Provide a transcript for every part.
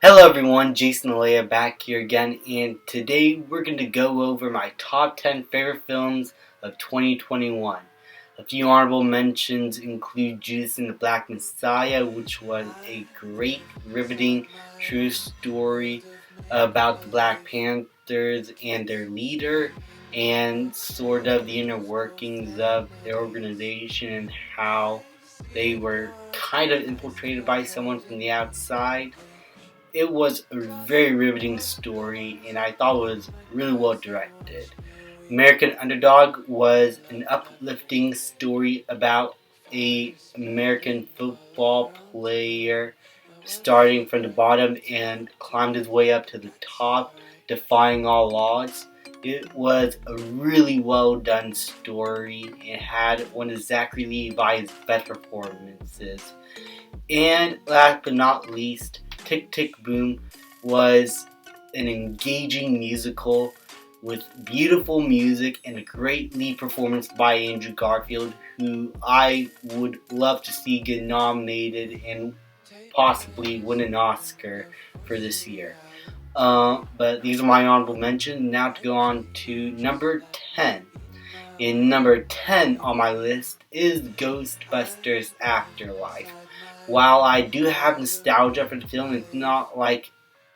Hello everyone, Jason Alea back here again, and today we're going to go over my top 10 favorite films of 2021. A few honorable mentions include Judas and the Black Messiah, which was a great, riveting, true story about the Black Panthers and their leader, and sort of the inner workings of their organization and how they were kind of infiltrated by someone from the outside. It was a very riveting story, and I thought it was really well directed. American Underdog was an uplifting story about a American football player starting from the bottom and climbed his way up to the top, defying all odds. It was a really well done story and had one of Zachary Levi's best performances. And last but not least, Tick Tick Boom was an engaging musical with beautiful music and a great lead performance by Andrew Garfield, who I would love to see get nominated and possibly win an Oscar for this year. But these are my honorable mentions. Now to go on to number 10. In number 10 on my list is Ghostbusters Afterlife. While I do have nostalgia for the film, it's not like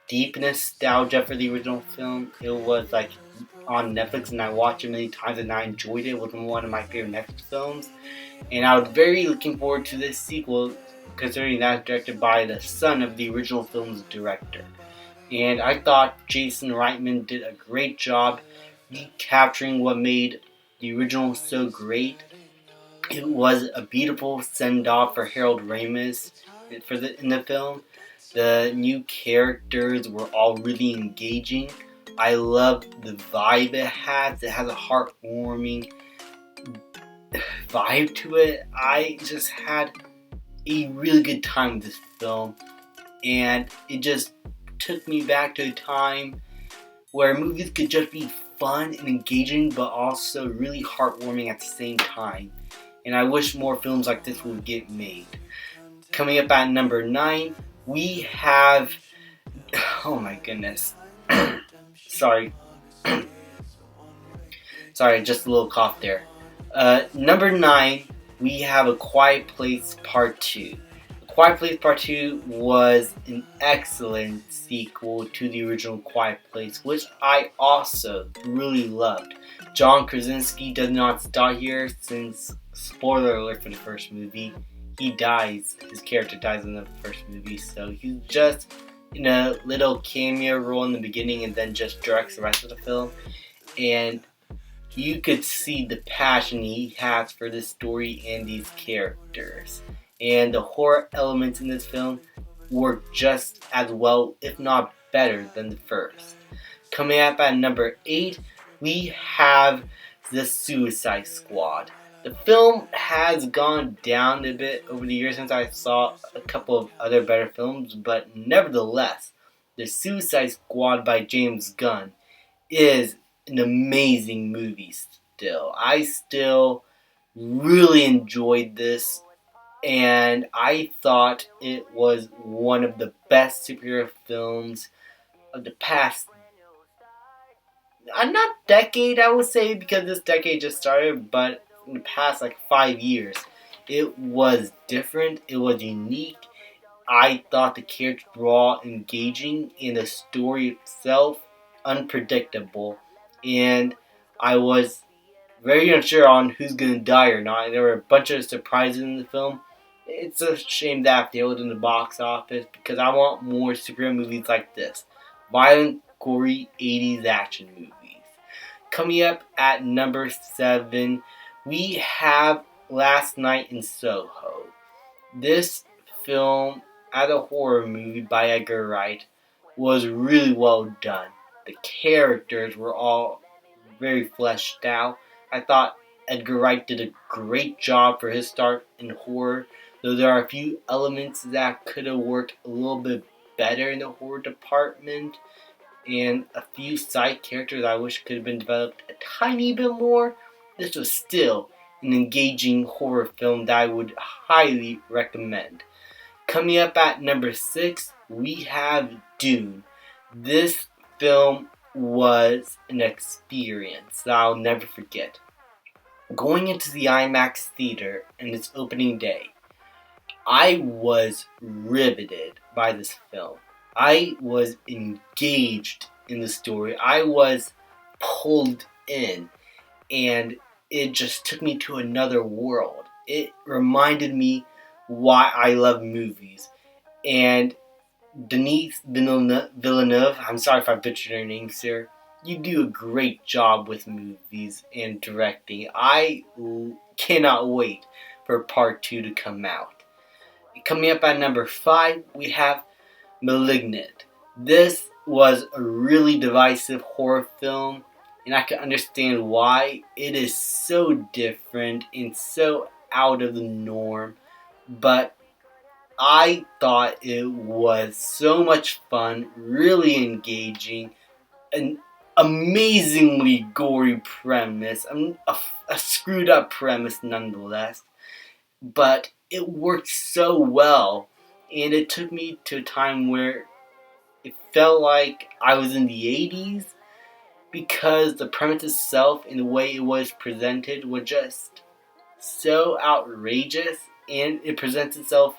deep nostalgia for the original film. It was like on Netflix and I watched it many times and I enjoyed it. It was one of my favorite Netflix films. And I was very looking forward to this sequel, considering that it's directed by the son of the original film's director. And I thought Jason Reitman did a great job recapturing what made the original so great. It was a beautiful send-off for Harold Ramis in the film. The new characters were all really engaging. I love the vibe it has. It has a heartwarming vibe to it. I just had a really good time with this film, and it just took me back to a time where movies could just be fun and engaging, but also really heartwarming at the same time. And I wish more films like this would get made. Coming up at number 9, we have... Oh my goodness. Sorry. Sorry, just a little cough there. Number 9, we have A Quiet Place Part 2. A Quiet Place Part 2 was an excellent sequel to the original Quiet Place, which I also really loved. John Krasinski does not star here since, spoiler alert for the first movie, he dies. His character dies in the first movie, so he's just in a little cameo role in the beginning and then just directs the rest of the film. And you could see the passion he has for this story and these characters. And the horror elements in this film work just as well, if not better, than the first. Coming up at number 8, we have The Suicide Squad. The film has gone down a bit over the years since I saw a couple of other better films, but nevertheless, The Suicide Squad by James Gunn is an amazing movie still. I still really enjoyed this, and I thought it was one of the best superhero films of the past, not decade I would say, because this decade just started, but in the past 5 years. It was different, it was unique. I thought the characters were all engaging and the story itself unpredictable, and I was very unsure on who's going to die or not. There were a bunch of surprises in the film. It's a shame that failed in the box office because I want more superhero movies like this. Violent, gory 80s action movies. Coming up at number 7, we have Last Night in Soho. This film, as a horror movie by Edgar Wright, was really well done. The characters were all very fleshed out. I thought Edgar Wright did a great job for his start in horror, though there are a few elements that could have worked a little bit better in the horror department, and a few side characters I wish could have been developed a tiny bit more. This was still an engaging horror film that I would highly recommend. Coming up at number 6, we have Dune. This film was an experience that I'll never forget. Going into the IMAX theater on its opening day, I was riveted by this film. I was engaged in the story. I was pulled in, and it just took me to another world. It reminded me why I love movies. And Denis Villeneuve, I'm sorry if I butchered your name, sir. You do a great job with movies and directing. I cannot wait for part 2 to come out. Coming up at number 5, we have Malignant. This was a really divisive horror film, and I can understand why. It is so different and so out of the norm, but I thought it was so much fun, really engaging, an amazingly gory premise, a screwed up premise nonetheless, but it worked so well, and it took me to a time where it felt like I was in the 80s, because the premise itself and the way it was presented was just so outrageous, and it presents itself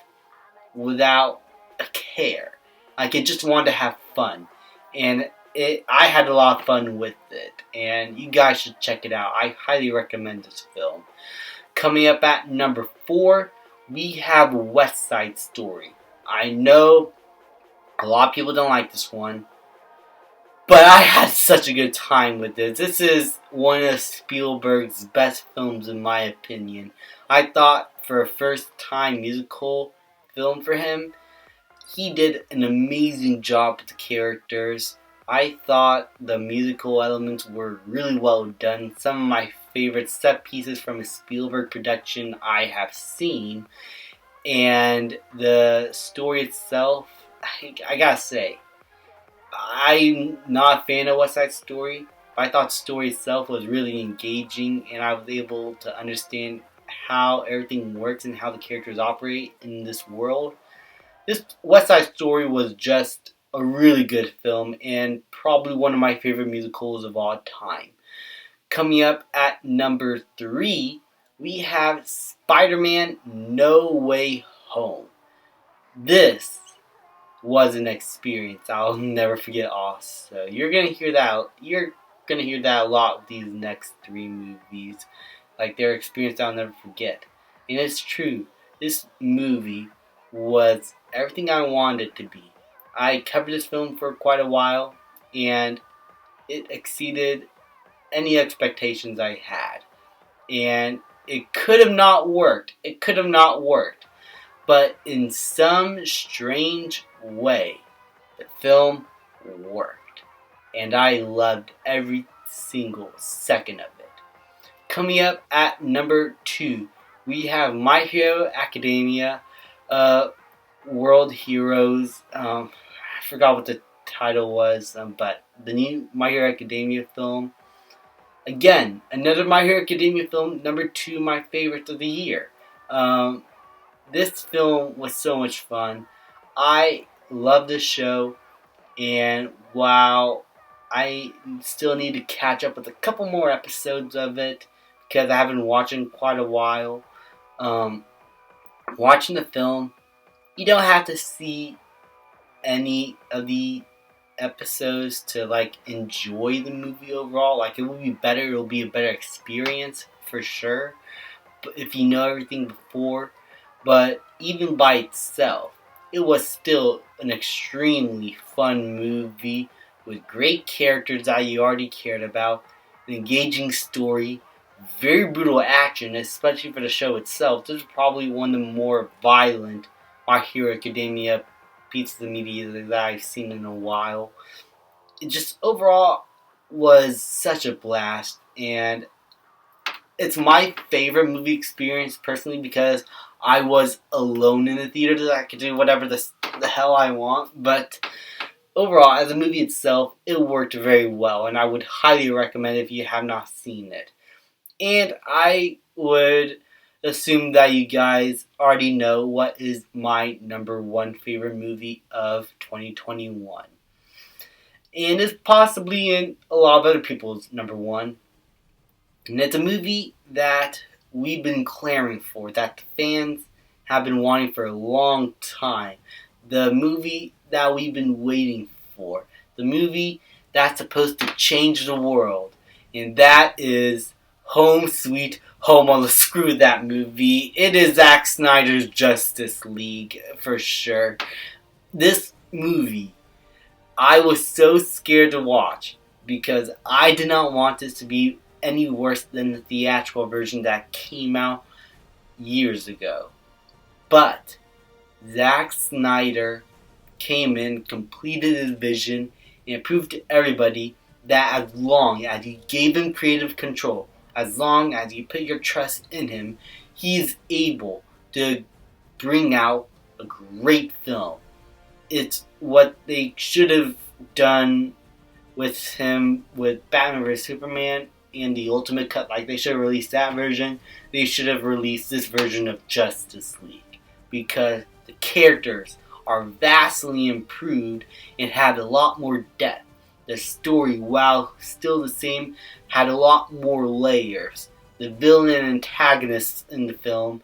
without a care. Like, it just wanted to have fun. And I had a lot of fun with it. And you guys should check it out. I highly recommend this film. Coming up at number 4, we have West Side Story. I know a lot of people don't like this one, but I had such a good time with this. This is one of Spielberg's best films in my opinion. I thought for a first time musical film for him, he did an amazing job with the characters. I thought the musical elements were really well done. Some of my favorite set pieces from a Spielberg production I have seen. And the story itself, I gotta say, I'm not a fan of West Side Story, but I thought the story itself was really engaging, and I was able to understand how everything works and how the characters operate in this world. This West Side Story was just a really good film and probably one of my favorite musicals of all time. Coming up at number 3, we have SpiderMan No Way Home. This was an experience I'll never forget also. You're gonna hear that a lot with these next 3 movies. Like, their experience I'll never forget. And it's true. This movie was everything I wanted it to be. I covered this film for quite a while, and it exceeded any expectations I had. And it could have not worked. But in some strange way, the film worked. And I loved every single second of it. Coming up at number 2, we have My Hero Academia, World Heroes. I forgot what the title was, but the new My Hero Academia film. Again, another My Hero Academia film, number 2, my favorite of the year. This film was so much fun. I love this show, and while I still need to catch up with a couple more episodes of it, because I haven't watched it in quite a while, watching the film, you don't have to see any of the episodes to enjoy the movie overall. It will be better. It will be a better experience for sure. But if you know everything before, but even by itself, it was still an extremely fun movie with great characters that you already cared about, an engaging story, very brutal action, especially for the show itself. This is probably one of the more violent My Hero Academia pieces of media that I've seen in a while. It just overall was such a blast, and it's my favorite movie experience personally because I was alone in the theater, that I could do whatever the hell I want. But overall, as a movie itself, it worked very well, and I would highly recommend it if you have not seen it. And I would assume that you guys already know what is my number one favorite movie of 2021. And it's possibly in a lot of other people's number one. And it's a movie that we've been clamoring for, that the fans have been wanting for a long time. The movie that we've been waiting for. The movie that's supposed to change the world. And that is Home Sweet Home. Well, screw that movie. It is Zack Snyder's Justice League for sure. This movie, I was so scared to watch because I did not want this to be any worse than the theatrical version that came out years ago. But Zack Snyder came in, completed his vision, and proved to everybody that as long as you gave him creative control, as long as you put your trust in him, he's able to bring out a great film. It's what they should have done with him with Batman vs. Superman and the Ultimate Cut. Like, they should have released that version. They should have released this version of Justice League, because the characters are vastly improved and had a lot more depth. The story, while still the same, had a lot more layers. The villain and antagonists in the film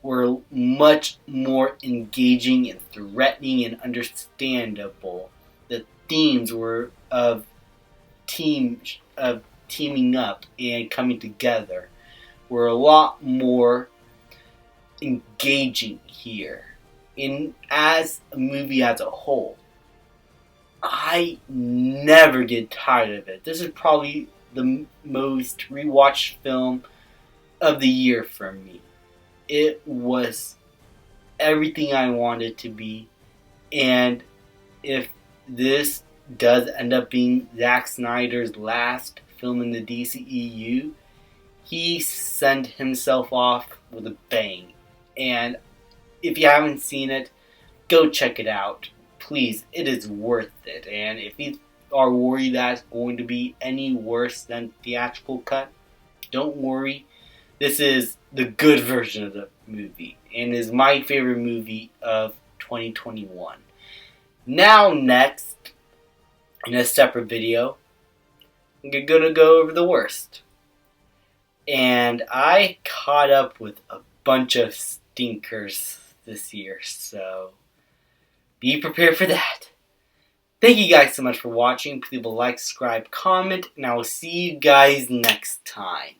were much more engaging and threatening and understandable. The themes were of teaming up and coming together were a lot more engaging here. And as a movie as a whole, I never get tired of it. This is probably the most rewatched film of the year for me. It was everything I wanted to be. And if this does end up being Zack Snyder's last film in the DCEU, he sent himself off with a bang. And if you haven't seen it, go check it out. Please, it is worth it. And if you are worried that it's going to be any worse than the theatrical cut, don't worry. This is the good version of the movie, and is my favorite movie of 2021. Now, next, in a separate video, I'm going to go over the worst. And I caught up with a bunch of stinkers this year, so be prepared for that. Thank you guys so much for watching. Please leave a like, subscribe, comment, and I will see you guys next time.